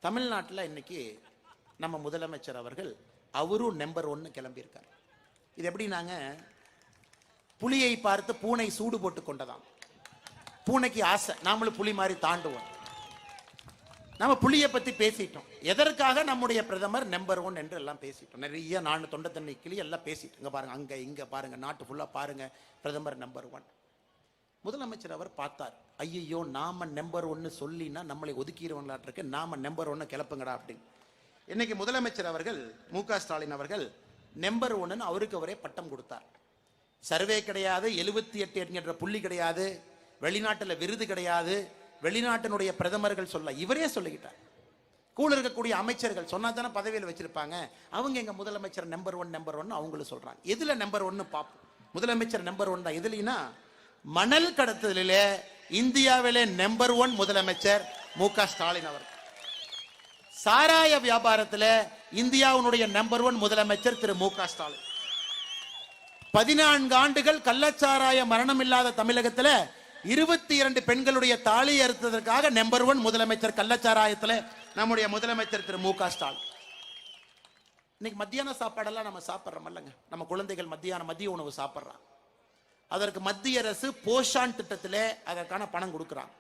தமிழ்நாட்டில் இன்னைக்கு நம்ம முதலமைச்சர் அவர்கள் அவரும் நம்பர் 1 கிளம்பியிருக்கார். இது எப்படின்னாங்க, புலியை பார்த்து பூனை சூடு போட்டு கொண்டதாம். பூனைக்கு ஆசை, நாமளும் புலி மாதிரி தாண்டுவோம். நம்ம புலியை பத்தி பேசிட்டோம். எதற்காக நம்முடைய பிரதமர் நம்பர் 1 என்று எல்லாம் பேசிட்டோம். நிறைய நான் தொண்டை தண்ணி கிளி எல்லாம் பேசிட்டோம். இங்க பாருங்க, அங்க இங்க பாருங்க, நாட்டு ஃபுல்லா பாருங்க, பிரதமர் நம்பர் 1. முதலமைச்சர் அவர் பார்த்தார், ஐயோ நாம நம்பர் 1 சொல்லினா நம்மளை ஒதுக்கிடுவாங்களாட்டு இருக்கு, நாம நம்பர் 1 கிளப்புங்கடா அப்படின்னு. இன்னைக்கு முதலமைச்சர் அவர்கள் மு.க. ஸ்டாலின் அவர்கள் நம்பர் 1 அவருக்கு அவரே பட்டம் கொடுத்தார். சர்வே கிடையாது, 78 என்கின்ற புள்ளி கிடையாது, வெளிநாட்டில் விருது கிடையாது, வெளிநாட்டினுடைய பிரதமர்கள் சொல்ல இவரே சொல்லிக்கிட்டார். கூட இருக்கக்கூடிய அமைச்சர்கள் சொன்னா தானே பதவியில் வச்சிருப்பாங்க. அவங்க எங்க முதலமைச்சர் நம்பர் 1 அவங்களும் சொல்றாங்க. எதுல நம்பர் 1 பார்ப்போம். முதலமைச்சர் நம்பர் 1 தான். எதுலனா மணல் கடத்தலிலே இந்தியாவிலே நம்பர் 1 முதலமைச்சர் மு.க. ஸ்டாலின் அவர். சாராய வியாபாரத்தில் இந்தியாவுடைய நம்பர் 1 முதலமைச்சர் திரு மு.க. ஸ்டாலின். 14 ஆண்டுகள் கள்ளச்சாராய மரணம் இல்லாத தமிழகத்தில் 22 பெண்களுடைய தாலி அறுத்ததற்காக நம்பர் 1 முதலமைச்சர் கள்ளச்சாராயத்தில் நம்முடைய முதலமைச்சர் திரு மு.க. ஸ்டாலின். இன்னைக்கு மத்தியான சாப்பாடெல்லாம் நம்ம சாப்பிட்றோம் இல்லைங்க, நம்ம குழந்தைகள் மதிய உணவு சாப்பிட்றாங்க. அதற்கு மத்திய அரசு போஷான் திட்டத்திலே அதற்கான பணம் கொடுக்குறாங்க.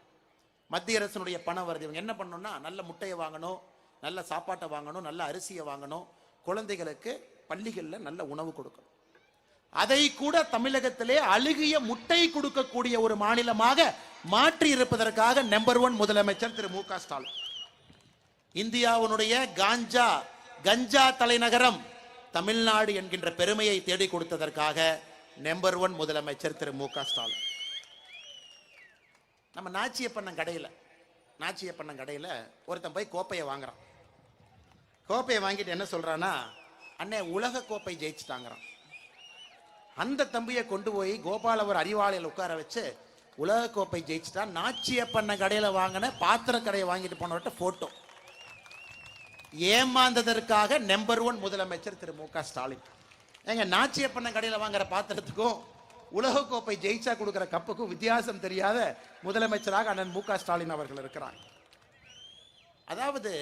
மத்திய அரசினுடைய பணம் வருது. இவங்க என்ன பண்ணணும்னா, நல்ல முட்டையை வாங்கணும், நல்ல சாப்பாட்டை வாங்கணும், நல்ல அரிசியை வாங்கணும், குழந்தைகளுக்கு பள்ளிகளில் நல்ல உணவு கொடுக்கணும். அதை கூட தமிழகத்திலே அழுகிய முட்டை கொடுக்கக்கூடிய ஒரு மாநிலமாக மாற்றி இருப்பதற்காக நம்பர் 1 முதலமைச்சர் திரு மு.க. ஸ்டாலின். இந்தியாவுடைய கஞ்சா தலைநகரம் தமிழ்நாடு என்கின்ற பெருமையை தேடி கொடுத்ததற்காக நம்பர் 1 முதலமைச்சர் திரு மு.க. ஸ்டாலின். நம்ம நாச்சியப்பண்ணன் கடையில் ஒருத்தன் போய் கோப்பையை வாங்குறான். கோப்பையை வாங்கிட்டு என்ன சொல்றான்னா, அண்ணே உலக கோப்பை ஜெயிச்சுட்டாங்கிறான். அந்த தம்பியை கொண்டு போய் கோபாலவர் அறிவாளையில் உட்கார வச்சு உலக கோப்பை ஜெயிச்சுட்டா, நாச்சியப்பண்ண கடையில் வாங்கின பாத்திர கடையை வாங்கிட்டு போனவர்கிட்ட போட்டோ. ஏமாந்ததற்காக நம்பர் 1 முதலமைச்சர் திரு மு.க. ஸ்டாலின். எங்க நாச்சியப்பண்ண கடையில் வாங்குற பாத்திரத்துக்கும் உலக கோப்பை ஜெயிச்சா கொடுக்கிற கப்புக்கும் வித்தியாசம் தெரியாத முதலமைச்சராக அண்ணன் மு.க. ஸ்டாலின் அவர்கள் இருக்கிறார். அதாவது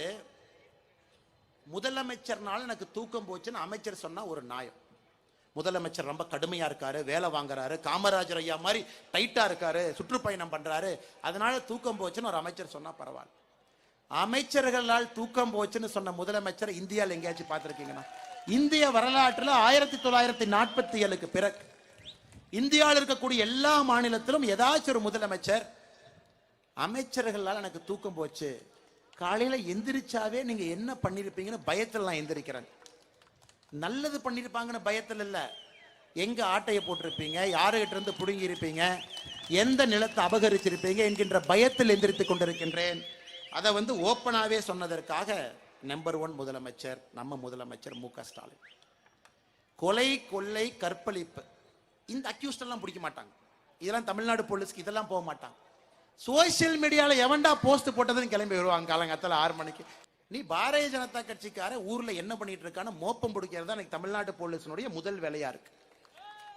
முதலமைச்சர்னால எனக்கு தூக்கம் போச்சுன்னு அமைச்சர் சொன்னா ஒரு நியாயம். முதலமைச்சர் ரொம்ப கடுமையா இருக்காரு, வேலை வாங்குறாரு, காமராஜர் ஐயா மாதிரி டைட்டா இருக்காரு, சுற்றுப்பயணம் பண்றாரு, அதனால தூக்கம் போச்சுன்னு ஒரு அமைச்சர் சொன்னா பரவாயில்ல. அமைச்சர்களால் தூக்கம் போச்சுன்னு சொன்ன முதலமைச்சர் இந்தியாவில் எங்கேயாச்சும் பார்த்திருக்கீங்கன்னா? இந்திய வரலாற்றில் 1947க்கு பிறகு இந்தியாவில் இருக்கக்கூடிய எல்லா மாநிலத்திலும் ஏதாச்சும் ஒரு முதலமைச்சர் அமைச்சர்களால் எனக்கு தூக்கம் போச்சு, காலையில எந்திரிச்சாவே நீங்க என்ன பண்ணிருப்பீங்கன்னு பயத்தில் எந்திரிக்கிறேன். நல்லது பண்ணிருப்பாங்கன்னு பயத்தில் இல்ல, எங்க ஆட்டையை போட்டிருப்பீங்க, யாருகிட்ட இருந்து புடுங்கி இருப்பீங்க, எந்த நிலத்தை அபகரிச்சிருப்பீங்க என்கின்ற பயத்தில் எந்திரித்துக் கொண்டிருக்கின்றேன். அதை ஓப்பனாவே சொன்னதற்காக நம்பர் 1 முதலமைச்சர் நம்ம முதலமைச்சர் மு.க. ஸ்டாலின். கொலை, கொள்ளை, கற்பழிப்பு இந்த அக்யூஸ்ட் எல்லாம் பிடிக்க மாட்டாங்க. இதெல்லாம் தமிழ்நாடு போலீஸ்க்கு இதெல்லாம் போக மாட்டாங்க. சோசியல் மீடியால எவன்டா போஸ்ட் போட்டதுன்னு கிளம்பி வருவாங்க காலங்காத்தால 6 மணிக்கு. நீ பாரதிய ஜனதா கட்சிக்கார ஊர்ல என்ன பண்ணிட்டு இருக்கான்னு மோப்பம் பிடிக்கிறது எனக்கு தமிழ்நாடு போலீஸினுடைய முதல் வேலையா இருக்கு.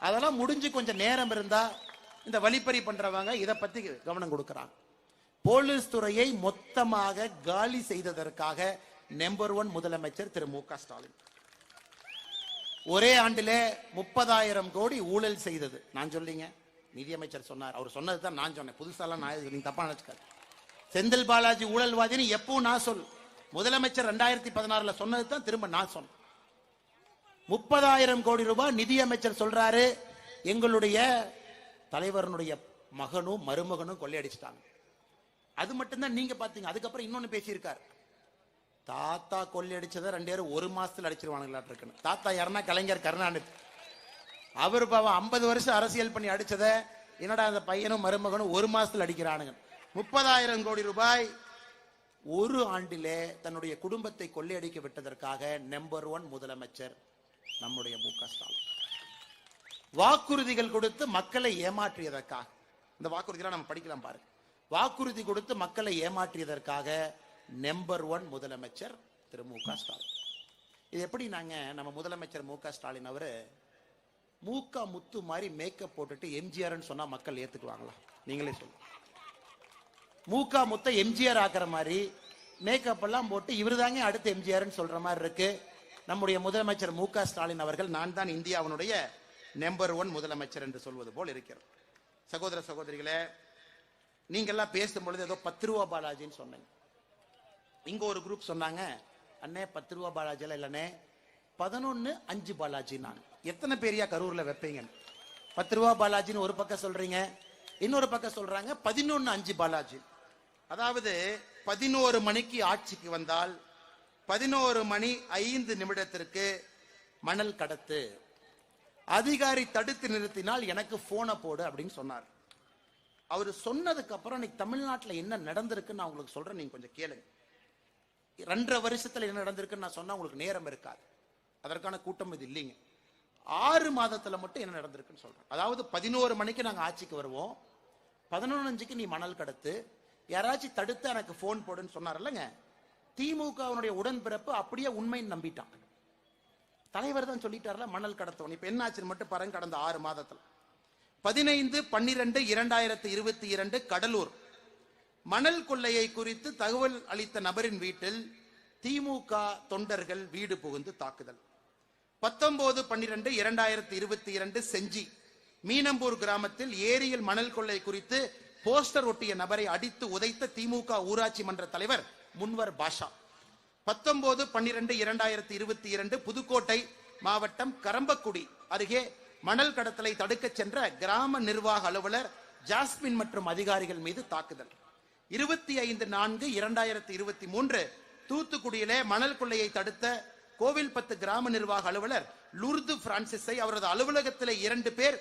அதெல்லாம் முடிஞ்சு கொஞ்சம் நேரம் இருந்தா இந்த வழிப்பறி பண்றவங்க இதை பத்தி கவனம் கொடுக்கறாங்க. போலீஸ் துறையை மொத்தமாக காலி செய்ததற்காக நம்பர் 1 முதலமைச்சர் திரு மு.க. ஸ்டாலின். ஒரே ஆண்டிலே 30,000 கோடி ஊழல் செய்தது நான் சொல்லிங்க, நிதியமைச்சர் சொன்னார். அவர் சொன்னதுதான் நான் சொன்னேன், புதுசாலாம் நான் நீங்க தப்பா நினைச்சுக்காது. செந்தில் பாலாஜி ஊழல்வாதின்னு எப்பவும் நான் சொல், முதலமைச்சர் 2016ல சொன்னது தான் திரும்ப நான் சொன்னேன். 30,000 கோடி ரூபாய் நிதியமைச்சர் சொல்றாரு, எங்களுடைய தலைவரனுடைய மகனும் மருமகனும் கொள்ளையடிச்சிட்டாங்க. அது மட்டும்தான் நீங்க பாத்தீங்க. அதுக்கப்புறம் இன்னொன்னு பேசியிருக்காரு, தாத்தா கொள்ளையடிச்சதை 2 பேரும் 1 மாசத்துல அடிச்சிருவானுங்களாட்டு இருக்குன்னு. தாத்தா யாருன்னா கலைஞர் கருணாநிதி. அவர் பாவம் 50 வருஷம் அரசியல் பண்ணி அடிச்சதை என்னடா அந்த பையனும் மருமகனும் 1 மாசத்துல அடிக்கிறானுங்க. 30,000 கோடி ரூபாய் ஒரு ஆண்டிலே தன்னுடைய குடும்பத்தை கொள்ளையடிக்க விட்டதற்காக நம்பர் 1 முதலமைச்சர் நம்முடைய மு.க. ஸ்டாலின். வாக்குறுதிகள் கொடுத்து மக்களை ஏமாற்றியதற்காக, இந்த வாக்குறுதியெல்லாம் நம்ம படிக்கலாம் பாருங்க. வாக்குறுதி கொடுத்து மக்களை ஏமாற்றியதற்காக நம்பர் 1 முதலமைச்சர் திரு மு.க. ஸ்டாலின். இது எப்படி நம்ம முதலமைச்சர் மு.க. ஸ்டாலின் அவரு மூக்கா முத்து மாதிரி மேக்கப் போட்டுட்டு எம்ஜிஆர்னு சொன்னா மக்கள் ஏத்துக்குவாங்களா? நீங்களே சொல்லுங்க. மூக்கா முத்த எம்ஜிஆர் ஆக்குற மாதிரி மேக்கப் எல்லாம் போட்டு இவர் தாங்க அடுத்த எம்ஜிஆர்னு சொல்ற மாதிரி இருக்கு. நம்முடைய முதலமைச்சர் மு.க. ஸ்டாலின் அவர்கள் நான் தான் இந்தியாவினுடைய நம்பர் 1 முதலமைச்சர் என்று சொல்வது போல் இருக்கிறது. சகோதர சகோதரிகளே, நீங்கெல்லாம் பேசும்பொழுது ஏதோ 10 ரூபா பாலாஜின்னு சொன்னீங்க. இங்க ஒரு குரூப் சொன்னாங்க, அண்ணே 10 ரூபா பாலாஜி எல்லாம் இல்லனே 11.5 பாலாஜி. நான் எத்தனை பேரியா கரூர்ல வைப்பீங்க? 10 ரூபா பாலாஜின்னு ஒரு பக்கம் சொல்றீங்க, இன்னொரு பக்கம் சொல்றாங்க 11.5 பாலாஜி. அதாவது 11 மணிக்கு ஆட்சிக்கு வந்தால் 11 மணி 5 நிமிடத்திற்கு மணல் கடத்து, அதிகாரி தடுத்து நிறுத்தினால் எனக்கு போனை போடு அப்படின்னு சொன்னார். அவர் சொன்னதுக்கு அப்புறம் இன்னைக்கு தமிழ்நாட்டில் என்ன நடந்திருக்குன்னு நான் உங்களுக்கு சொல்றேன், நீங்க கொஞ்சம் கேளுங்க. 2.5 வருஷத்துல என்ன நடந்திருக்குன்னு நான் சொன்னா உங்களுக்கு நேரம் இருக்காது, அதற்கான கூட்டம் இது இல்லைங்க. 6 மாதத்துல மட்டும் என்ன நடந்திருக்குன்னு சொல்றேன். அதாவது 11 மணிக்கு நாங்க ஆட்சிக்கு வருவோம், 11:05 நீ மணல் கடத்து, யாராச்சும் தடுத்து எனக்கு போன் போடுன்னு சொன்னார்லங்க. திமுகவுடைய உடன்பிறப்பு அப்படியே உண்மைன்னு நம்பிட்டான். தலைவர் தான் சொல்லிட்டார்ல மணல் கடத்தவன். இப்ப என்ன ஆச்சுன்னு மட்டும் பாருங்க. கடந்த 6 மாதத்துல 15/12/2022 கடலூர் மணல் கொள்ளையை குறித்து தகவல் அளித்த நபரின் வீட்டில் திமுக தொண்டர்கள் வீடு புகுந்து தாக்குதல். 19/12/2022 செஞ்சி மீனம்பூர் கிராமத்தில் ஏரியில் மணல் கொள்ளை குறித்து போஸ்டர் ஒட்டிய நபரை அடித்து உதைத்த திமுக ஊராட்சி மன்ற தலைவர் முன்வர் பாஷா. 19/12/2022 புதுக்கோட்டை மாவட்டம் கரம்பக்குடி அருகே மணல் கடத்தலை தடுக்க சென்ற கிராம நிர்வாக அலுவலர் ஜாஸ்மின் மற்றும் அதிகாரிகள் மீது தாக்குதல். 25/4/2023 தூத்துக்குடியிலே மணல் கொள்ளையை தடுத்த கோவில்பத்து கிராம நிர்வாக அலுவலர் லூர்து பிரான்சிஸை அவரது அலுவலகத்திலே 2 பேர்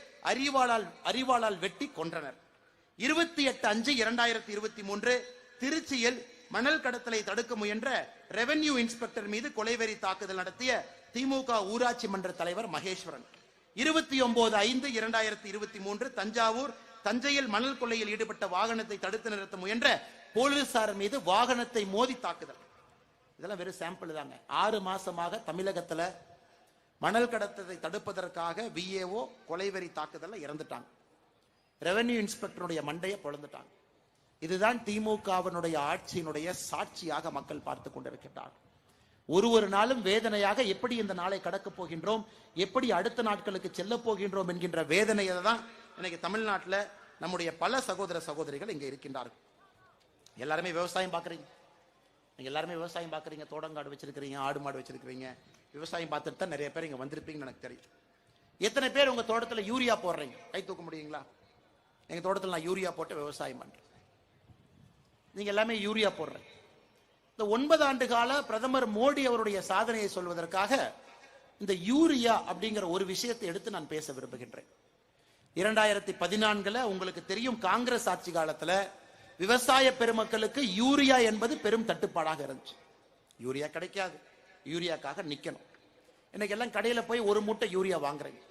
அரிவாளால் வெட்டி கொன்றனர். 28/5/2023 திருச்சியில் மணல் கடத்தலை தடுக்க முயன்ற ரெவென்யூ இன்ஸ்பெக்டர் மீது கொலைவெறி தாக்குதல் நடத்திய திமுக ஊராட்சி மன்ற தலைவர் மகேஸ்வரன். 29/5/2023 தஞ்சையில் மணல் கொள்ளையில் ஈடுபட்ட வாகனத்தை தடுத்து நிறுத்த முயன்ற போலீசார் மீது வாகனத்தை மோதி தாக்குதல். இதெல்லாம் வெறும் சாம்பிள் தாங்க. 6 மாசமாக தமிழகத்துல மணல் கடத்தலை தடுப்பதற்காக விஏஓ கொலைவெறி தாக்குதல்ல இறந்துட்டாங்க. ரெவென்யூ இன்ஸ்பெக்டருடைய மண்டையை பொழந்துட்டாங்க. இதுதான் திமுகவினுடைய ஆட்சியினுடைய சாட்சியாக மக்கள் பார்த்து கொண்டிருக்கிறார்கள். ஒரு நாளும் வேதனையாக எப்படி இந்த நாளை கடக்க போகின்றோம், எப்படி அடுத்த நாட்களுக்கு செல்ல போகின்றோம் என்கின்ற வேதனையை தான் இன்னைக்கு தமிழ்நாட்டில் நம்முடைய பல சகோதர சகோதரிகள் இங்க இருக்கின்றார்கள். எல்லாருமே விவசாயம் பாக்குறீங்க, நீங்க எல்லாருமே விவசாயம் பாக்குறீங்க, தோட்டங்காடு வச்சிருக்கிறீங்க, ஆடு மாடு வச்சிருக்கிறீங்க, விவசாயம் பார்த்துட்டு தான் நிறைய பேர் இங்க வந்திருப்பீங்கன்னு எனக்கு தெரியும். எத்தனை பேர் உங்க தோட்டத்துல யூரியா போடுறீங்க? கை தூக்க முடியுங்களா? எங்க தோட்டத்தில் நான் யூரியா போட்டு விவசாயம் பண்றேன். நீங்க எல்லாமே யூரியா போடுறேன். இந்த 9 ஆண்டு கால பிரதமர் மோடி அவருடைய சாதனையை சொல்வதற்காக இந்த யூரியா அப்படிங்கிற ஒரு விஷயத்தை எடுத்து நான் பேச விரும்புகின்றேன். 2014 உங்களுக்கு தெரியும், காங்கிரஸ் ஆட்சி காலத்துல விவசாய பெருமக்களுக்கு யூரியா என்பது பெரும் தட்டுப்பாடாக இருந்துச்சு. யூரியா கிடைக்காது, யூரியாக்காக நிக்கணும். இன்னைக்கு எல்லாம் கடையில போய் ஒரு மூட்டை யூரியா வாங்குறீங்க.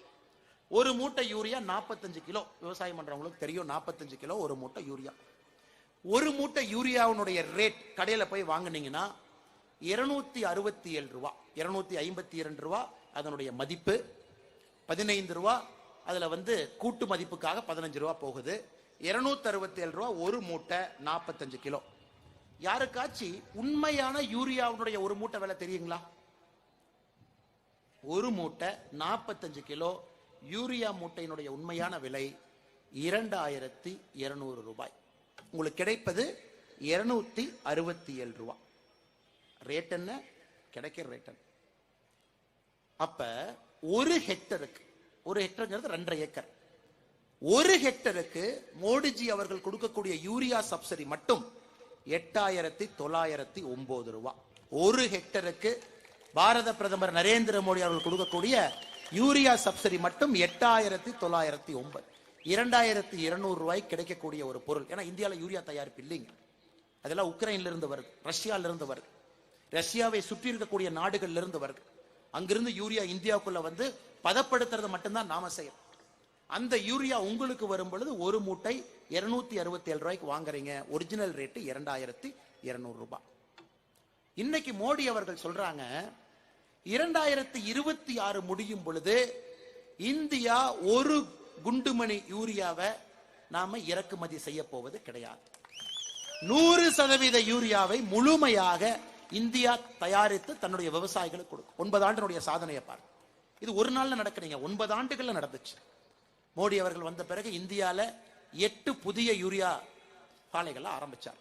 ஒரு மூட்டை யூரியா 45 கிலோ. விவசாயம் பண்றவங்களுக்கு தெரியும், 45 கிலோ ஒரு மூட்டை யூரியா. ஒரு மூட்டை யூரியாவுடைய ரேட் கடையில போய் வாங்கினீங்கன்னா 267 ரூபா, 252 ரூபா அதனுடைய மதிப்பு. 15 ரூபா அதுல கூட்டு மதிப்புக்காக 15 ரூபா போகுது. 267 ரூபா ஒரு மூட்டை, 45 கிலோ. யாருக்காச்சும் உண்மையான யூரியாவுடைய ஒரு மூட்டை விலை தெரியுங்களா? ஒரு மூட்டை 45 கிலோ யூரியா மூட்டையினுடைய உண்மையான விலை 2200 ரூபாய். உங்களுக்கு கிடைப்பது 267 ரூபாய். ரேட் என்ன? கிடைக்கிற ரேட் என்ன? அப்ப ஒரு ஹெக்டருக்கு, ஒரு ஹெக்டருங்கிறது 2.5 ஏக்கர், ஒரு ஹெக்டருக்கு மோடிஜி அவர்கள் கொடுக்கக்கூடிய யூரியா சப்சிடி மட்டும் 8909 ரூபாய். ஒரு ஹெக்டருக்கு பாரத பிரதமர் நரேந்திர மோடி அவர்கள் கொடுக்கக்கூடிய யூரியா சப்சிடி மட்டும் 8909, 2200 ரூபாய்க்கு கிடைக்கக்கூடிய ஒரு பொருள். ஏன்னா இந்தியாவில் யூரியா தயாரிப்பு இல்லைங்க, அதெல்லாம் உக்ரைன்ல இருந்து வருது, ரஷ்யால இருந்து வருது, ரஷ்யாவை சுற்றி இருக்கக்கூடிய நாடுகள்ல இருந்து வருது. அங்கிருந்து யூரியா இந்தியாவுக்குள்ள பதப்படுத்துறது மட்டும்தான் நாம செய்யறோம். அந்த யூரியா உங்களுக்கு வரும் பொழுது ஒரு மூட்டை 267 ரூபாய்க்கு வாங்குறீங்க. ஒரிஜினல் ரேட்டு 2200 ரூபாய். இன்னைக்கு மோடி அவர்கள் சொல்றாங்க 2026 முடியும் பொழுது இந்தியா ஒரு குண்டுமணி யூரியாவை நாம இறக்குமதி செய்ய போவது கிடையாது. 100% யூரியாவை முழுமையாக இந்தியா தயாரித்து தன்னுடைய விவசாயிகளுக்கு கொடுக்கும். 9 ஆண்டுடைய சாதனையை பாருங்க. இது ஒரு நாள்ல நடக்கிறீங்க, 9 ஆண்டுகள்ல நடந்துச்சு. மோடி அவர்கள் வந்த பிறகு இந்தியால 8 புதிய யூரியா ஆலைகளை ஆரம்பிச்சார்.